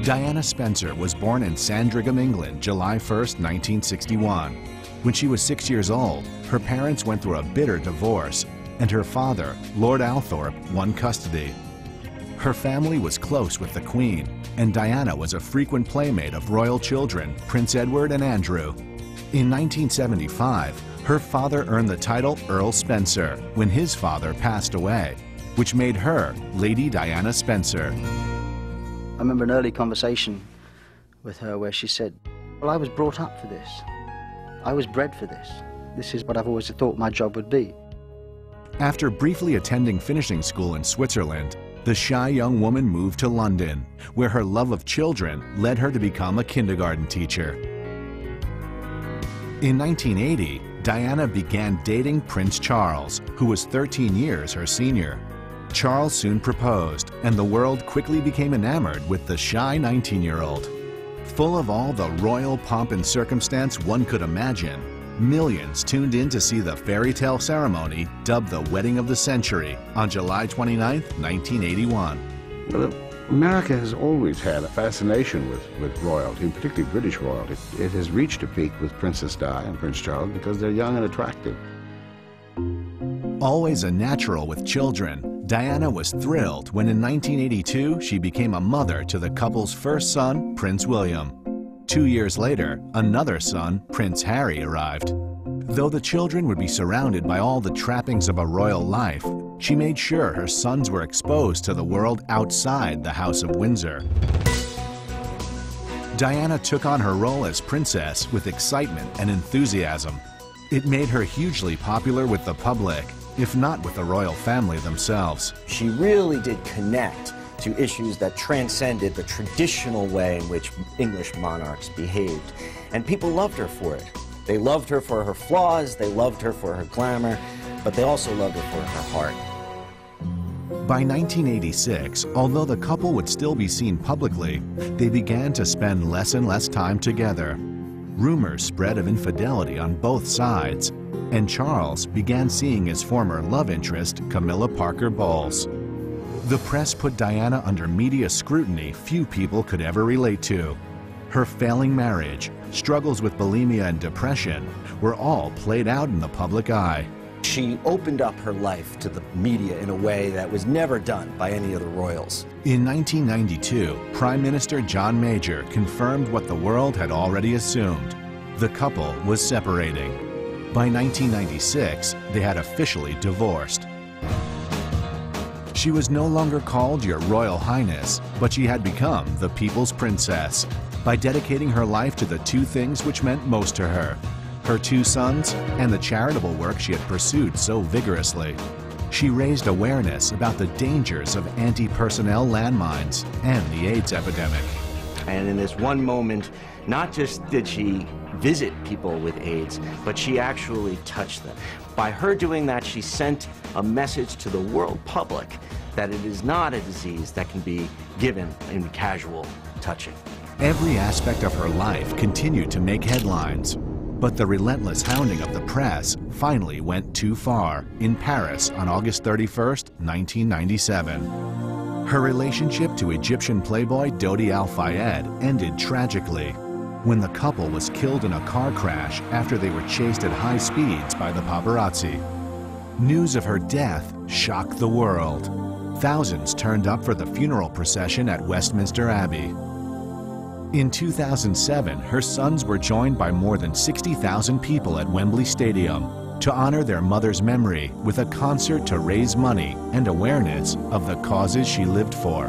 Diana Spencer was born in Sandringham, England, July 1, 1961. When she was 6 years old, her parents went through a bitter divorce, and her father, Lord Althorp, won custody. Her family was close with the Queen, and Diana was a frequent playmate of royal children, Prince Edward and Andrew. In 1975, her father earned the title Earl Spencer when his father passed away, which made her Lady Diana Spencer. I remember an early conversation with her where she said, "Well, I was brought up for this. I was bred for this. This is what I've always thought my job would be." After briefly attending finishing school in Switzerland, the shy young woman moved to London, where her love of children led her to become a kindergarten teacher. In 1980, Diana began dating Prince Charles, who was 13 years her senior. Charles soon proposed, and the world quickly became enamored with the shy 19-year-old. Full of all the royal pomp and circumstance one could imagine, millions tuned in to see the fairy tale ceremony dubbed the Wedding of the Century on July 29, 1981. Well, America has always had a fascination with royalty, and particularly British royalty. It has reached a peak with Princess Di and Prince Charles because they're young and attractive. Always a natural with children, Diana was thrilled when in 1982 she became a mother to the couple's first son, Prince William. 2 years later, another son, Prince Harry, arrived. Though the children would be surrounded by all the trappings of a royal life, she made sure her sons were exposed to the world outside the House of Windsor. Diana took on her role as princess with excitement and enthusiasm. It made her hugely popular with the public, if not with the royal family themselves. She really did connect to issues that transcended the traditional way in which English monarchs behaved. And people loved her for it. They loved her for her flaws, they loved her for her glamour, but they also loved her for her heart. By 1986, although the couple would still be seen publicly, they began to spend less and less time together. Rumors spread of infidelity on both sides, and Charles began seeing his former love interest, Camilla Parker Bowles. The press put Diana under media scrutiny few people could ever relate to. Her failing marriage, struggles with bulimia and depression were all played out in the public eye. She opened up her life to the media in a way that was never done by any of the royals. In 1992, Prime Minister John Major confirmed what the world had already assumed. The couple was separating. By 1996, they had officially divorced. She was no longer called Your Royal Highness, but she had become the People's Princess by dedicating her life to the two things which meant most to her: her two sons and the charitable work she had pursued so vigorously. She raised awareness about the dangers of anti-personnel landmines and the AIDS epidemic. And in this one moment, not just did she visit people with AIDS, but she actually touched them. By her doing that, she sent a message to the world public that it is not a disease that can be given in casual touching. Every aspect of her life continued to make headlines, but the relentless hounding of the press finally went too far in Paris on August 31st, 1997. Her relationship to Egyptian playboy Dodi Al-Fayed ended tragically when the couple was killed in a car crash after they were chased at high speeds by the paparazzi. News of her death shocked the world. Thousands turned up for the funeral procession at Westminster Abbey. In 2007, her sons were joined by more than 60,000 people at Wembley Stadium to honor their mother's memory with a concert to raise money and awareness of the causes she lived for.